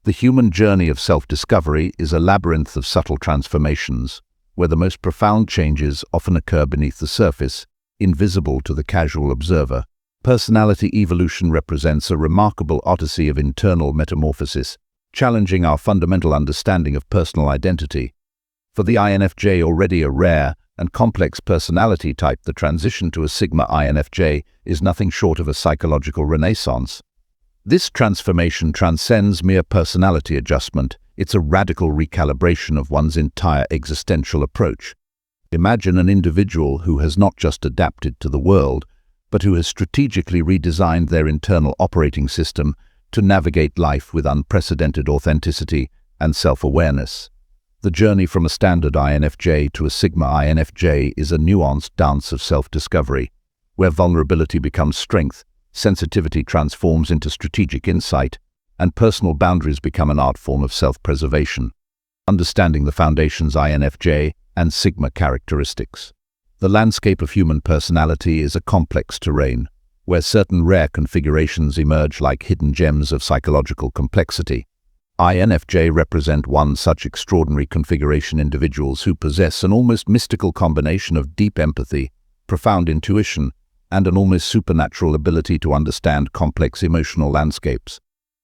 The human journey of self-discovery is a labyrinth of subtle transformations, where the most profound changes often occur beneath the surface, invisible to the casual observer. Personality evolution represents a remarkable odyssey of internal metamorphosis, challenging our fundamental understanding of personal identity. For the INFJ, already a rare and complex personality type, the transition to a Sigma INFJ is nothing short of a psychological renaissance. This transformation transcends mere personality adjustment. It's a radical recalibration of one's entire existential approach. Imagine an individual who has not just adapted to the world, but who has strategically redesigned their internal operating system to navigate life with unprecedented authenticity and self-awareness. The journey from a standard INFJ to a Sigma INFJ is a nuanced dance of self-discovery, where vulnerability becomes strength, sensitivity transforms into strategic insight, and personal boundaries become an art form of self-preservation. Understanding the foundations INFJ and Sigma characteristics. The landscape of human personality is a complex terrain, where certain rare configurations emerge like hidden gems of psychological complexity. INFJ represent one such extraordinary configuration: individuals who possess an almost mystical combination of deep empathy, profound intuition, and an almost supernatural ability to understand complex emotional landscapes.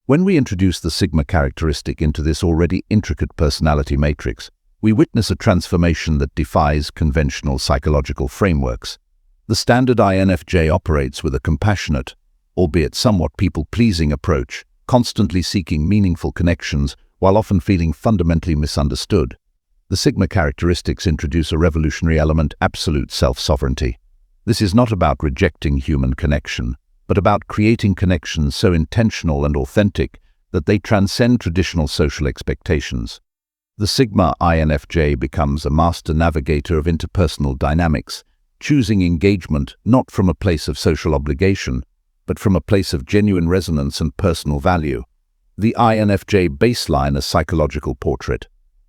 When we introduce the Sigma characteristic into this already intricate personality matrix, we witness a transformation that defies conventional psychological frameworks. The standard INFJ operates with a compassionate, albeit somewhat people-pleasing approach, constantly seeking meaningful connections while often feeling fundamentally misunderstood. The Sigma characteristics introduce a revolutionary element: absolute self-sovereignty. This is not about rejecting human connection, but about creating connections so intentional and authentic that they transcend traditional social expectations. The Sigma INFJ becomes a master navigator of interpersonal dynamics, choosing engagement not from a place of social obligation, but from a place of genuine resonance and personal value. The INFJ baseline, a psychological portrait.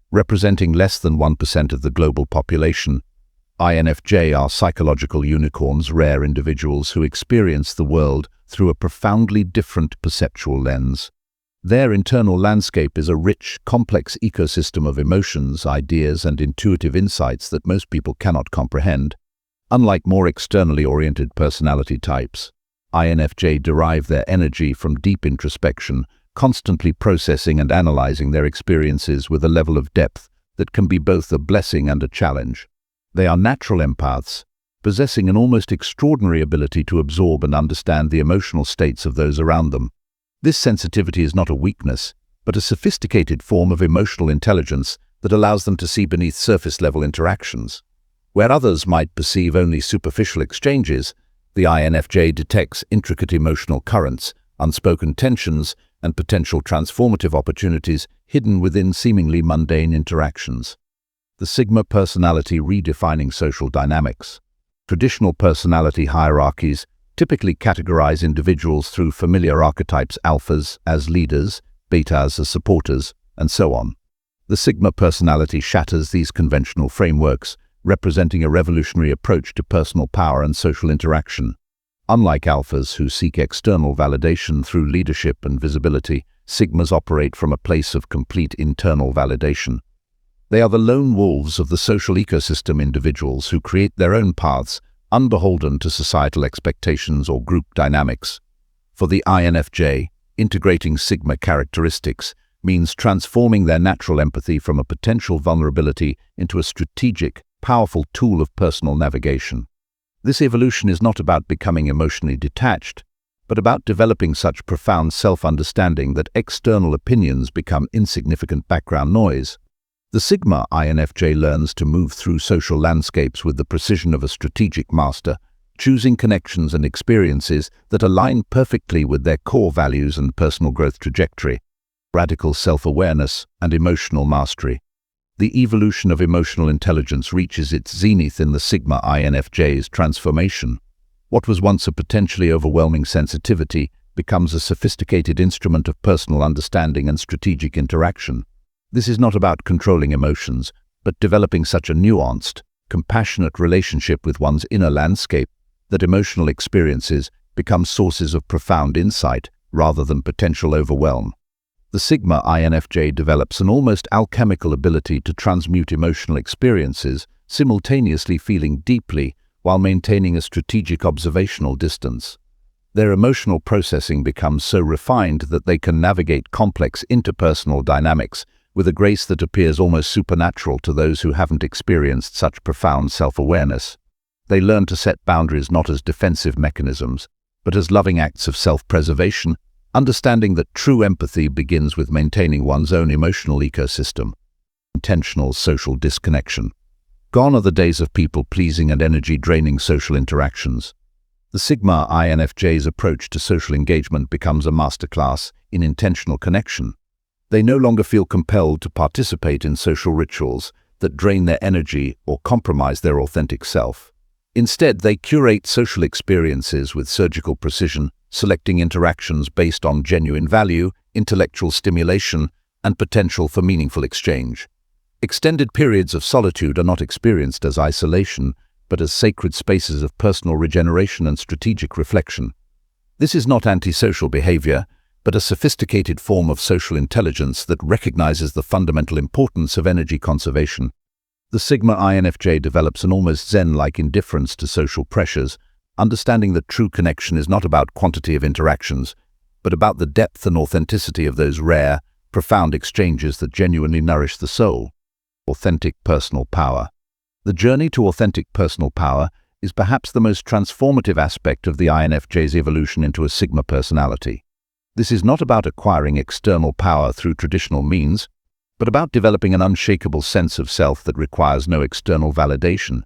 Representing less than 1% of the global population, INFJ are psychological unicorns, rare individuals who experience the world through a profoundly different perceptual lens. Their internal landscape is a rich, complex ecosystem of emotions, ideas, and intuitive insights that most people cannot comprehend. Unlike more externally oriented personality types, INFJ derive their energy from deep introspection, constantly processing and analyzing their experiences with a level of depth that can be both a blessing and a challenge. They are natural empaths, possessing an almost extraordinary ability to absorb and understand the emotional states of those around them. This sensitivity is not a weakness, but a sophisticated form of emotional intelligence that allows them to see beneath surface-level interactions. Where others might perceive only superficial exchanges, the INFJ detects intricate emotional currents, unspoken tensions, and potential transformative opportunities hidden within seemingly mundane interactions. The Sigma personality redefining social dynamics. Traditional personality hierarchies typically categorize individuals through familiar archetypes: alphas as leaders, betas as supporters, and so on. The Sigma personality shatters these conventional frameworks, representing a revolutionary approach to personal power and social interaction. Unlike alphas who seek external validation through leadership and visibility, Sigmas operate from a place of complete internal validation. They are the lone wolves of the social ecosystem, individuals who create their own paths, unbeholden to societal expectations or group dynamics. For the INFJ, integrating Sigma characteristics means transforming their natural empathy from a potential vulnerability into a strategic, powerful tool of personal navigation. This evolution is not about becoming emotionally detached, but about developing such profound self-understanding that external opinions become insignificant background noise. The Sigma INFJ learns to move through social landscapes with the precision of a strategic master, choosing connections and experiences that align perfectly with their core values and personal growth trajectory. Radical self-awareness and emotional mastery. The evolution of emotional intelligence reaches its zenith in the Sigma INFJ's transformation. What was once a potentially overwhelming sensitivity becomes a sophisticated instrument of personal understanding and strategic interaction. This is not about controlling emotions, but developing such a nuanced, compassionate relationship with one's inner landscape that emotional experiences become sources of profound insight rather than potential overwhelm. The Sigma INFJ develops an almost alchemical ability to transmute emotional experiences, simultaneously feeling deeply while maintaining a strategic observational distance. Their emotional processing becomes so refined that they can navigate complex interpersonal dynamics with a grace that appears almost supernatural to those who haven't experienced such profound self-awareness. They learn to set boundaries not as defensive mechanisms, but as loving acts of self-preservation, understanding that true empathy begins with maintaining one's own emotional ecosystem. Intentional social disconnection. Gone are the days of people-pleasing and energy-draining social interactions. The Sigma INFJ's approach to social engagement becomes a masterclass in intentional connection. They no longer feel compelled to participate in social rituals that drain their energy or compromise their authentic self. Instead, they curate social experiences with surgical precision, selecting interactions based on genuine value, intellectual stimulation, and potential for meaningful exchange. Extended periods of solitude are not experienced as isolation, but as sacred spaces of personal regeneration and strategic reflection. This is not antisocial behavior, but a sophisticated form of social intelligence that recognizes the fundamental importance of energy conservation. The Sigma INFJ develops an almost Zen-like indifference to social pressures, understanding that true connection is not about quantity of interactions, but about the depth and authenticity of those rare, profound exchanges that genuinely nourish the soul. Authentic personal power. The journey to authentic personal power is perhaps the most transformative aspect of the INFJ's evolution into a Sigma personality. This is not about acquiring external power through traditional means, but about developing an unshakable sense of self that requires no external validation.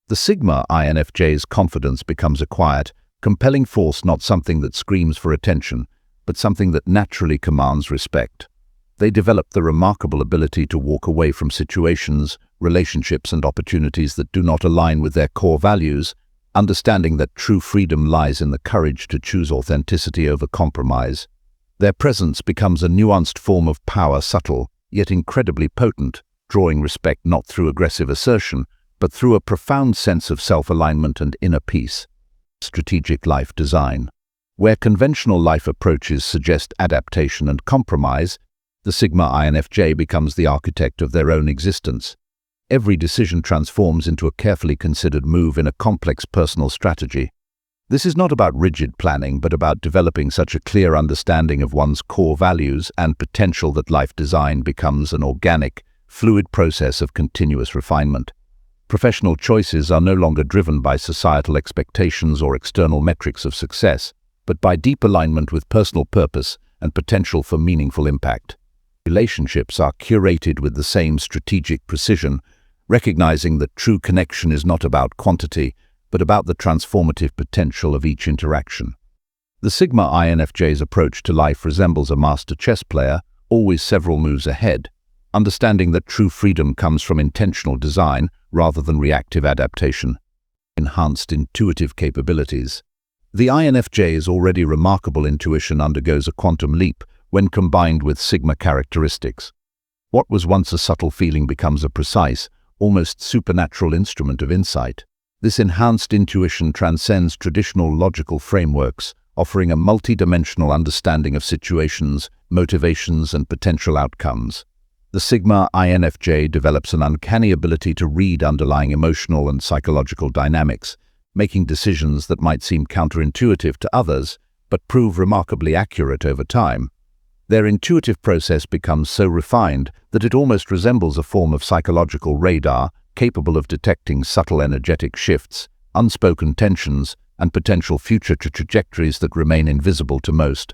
The Sigma INFJ's confidence becomes a quiet, compelling force, not something that screams for attention, but something that naturally commands respect. They develop the remarkable ability to walk away from situations, relationships, and opportunities that do not align with their core values, understanding that true freedom lies in the courage to choose authenticity over compromise. Their presence becomes a nuanced form of power, subtle, yet incredibly potent, drawing respect not through aggressive assertion, but through a profound sense of self-alignment and inner peace. Strategic life design. Where conventional life approaches suggest adaptation and compromise, the Sigma INFJ becomes the architect of their own existence. Every decision transforms into a carefully considered move in a complex personal strategy. This is not about rigid planning, but about developing such a clear understanding of one's core values and potential that life design becomes an organic, fluid process of continuous refinement. Professional choices are no longer driven by societal expectations or external metrics of success, but by deep alignment with personal purpose and potential for meaningful impact. Relationships are curated with the same strategic precision, recognizing that true connection is not about quantity, but about the transformative potential of each interaction. The Sigma INFJ's approach to life resembles a master chess player, always several moves ahead, understanding that true freedom comes from intentional design rather than reactive adaptation. Enhanced intuitive capabilities. The INFJ's already remarkable intuition undergoes a quantum leap when combined with Sigma characteristics. What was once a subtle feeling becomes a precise, almost supernatural instrument of insight. This enhanced intuition transcends traditional logical frameworks, offering a multi-dimensional understanding of situations, motivations, and potential outcomes. The Sigma INFJ develops an uncanny ability to read underlying emotional and psychological dynamics, making decisions that might seem counterintuitive to others, but prove remarkably accurate over time. Their intuitive process becomes so refined that it almost resembles a form of psychological radar, capable of detecting subtle energetic shifts, unspoken tensions, and potential future trajectories that remain invisible to most.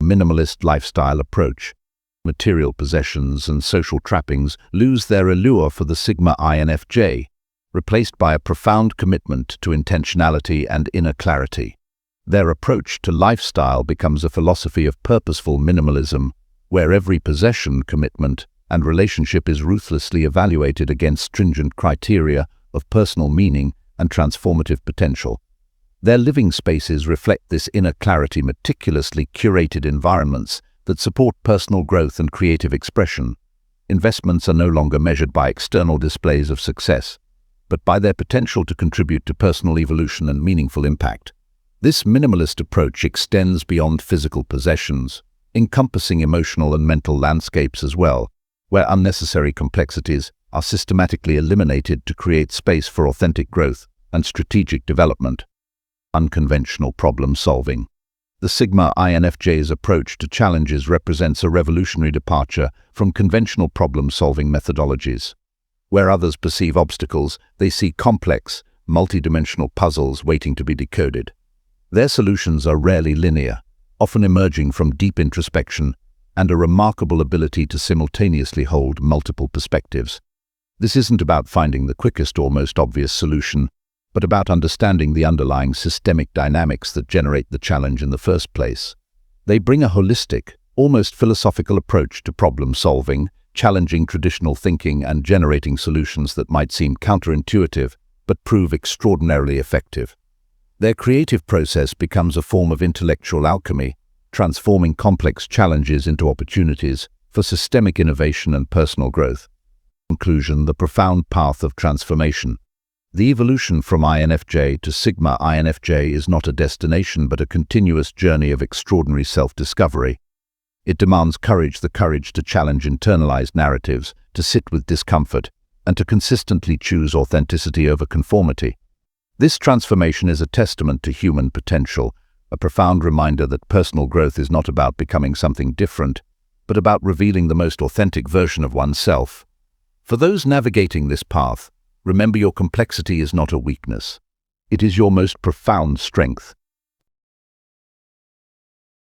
Minimalist lifestyle approach. Material possessions and social trappings lose their allure for the Sigma INFJ, replaced by a profound commitment to intentionality and inner clarity. Their approach to lifestyle becomes a philosophy of purposeful minimalism, where every possession, commitment, and relationship is ruthlessly evaluated against stringent criteria of personal meaning and transformative potential. Their living spaces reflect this inner clarity, meticulously curated environments that support personal growth and creative expression. Investments are no longer measured by external displays of success, but by their potential to contribute to personal evolution and meaningful impact. This minimalist approach extends beyond physical possessions, encompassing emotional and mental landscapes as well, where unnecessary complexities are systematically eliminated to create space for authentic growth and strategic development. Unconventional problem solving. The Sigma INFJ's approach to challenges represents a revolutionary departure from conventional problem-solving methodologies. Where others perceive obstacles, they see complex, multidimensional puzzles waiting to be decoded. Their solutions are rarely linear, often emerging from deep introspection and a remarkable ability to simultaneously hold multiple perspectives. This isn't about finding the quickest or most obvious solution, but about understanding the underlying systemic dynamics that generate the challenge in the first place. They bring a holistic, almost philosophical approach to problem solving, challenging traditional thinking and generating solutions that might seem counterintuitive but prove extraordinarily effective. Their creative process becomes a form of intellectual alchemy, transforming complex challenges into opportunities for systemic innovation and personal growth. Conclusion: the profound path of transformation. The evolution from INFJ to Sigma INFJ is not a destination but a continuous journey of extraordinary self-discovery. It demands courage, the courage to challenge internalized narratives, to sit with discomfort, and to consistently choose authenticity over conformity. This transformation is a testament to human potential, a profound reminder that personal growth is not about becoming something different, but about revealing the most authentic version of oneself. For those navigating this path, remember your complexity is not a weakness. It is your most profound strength.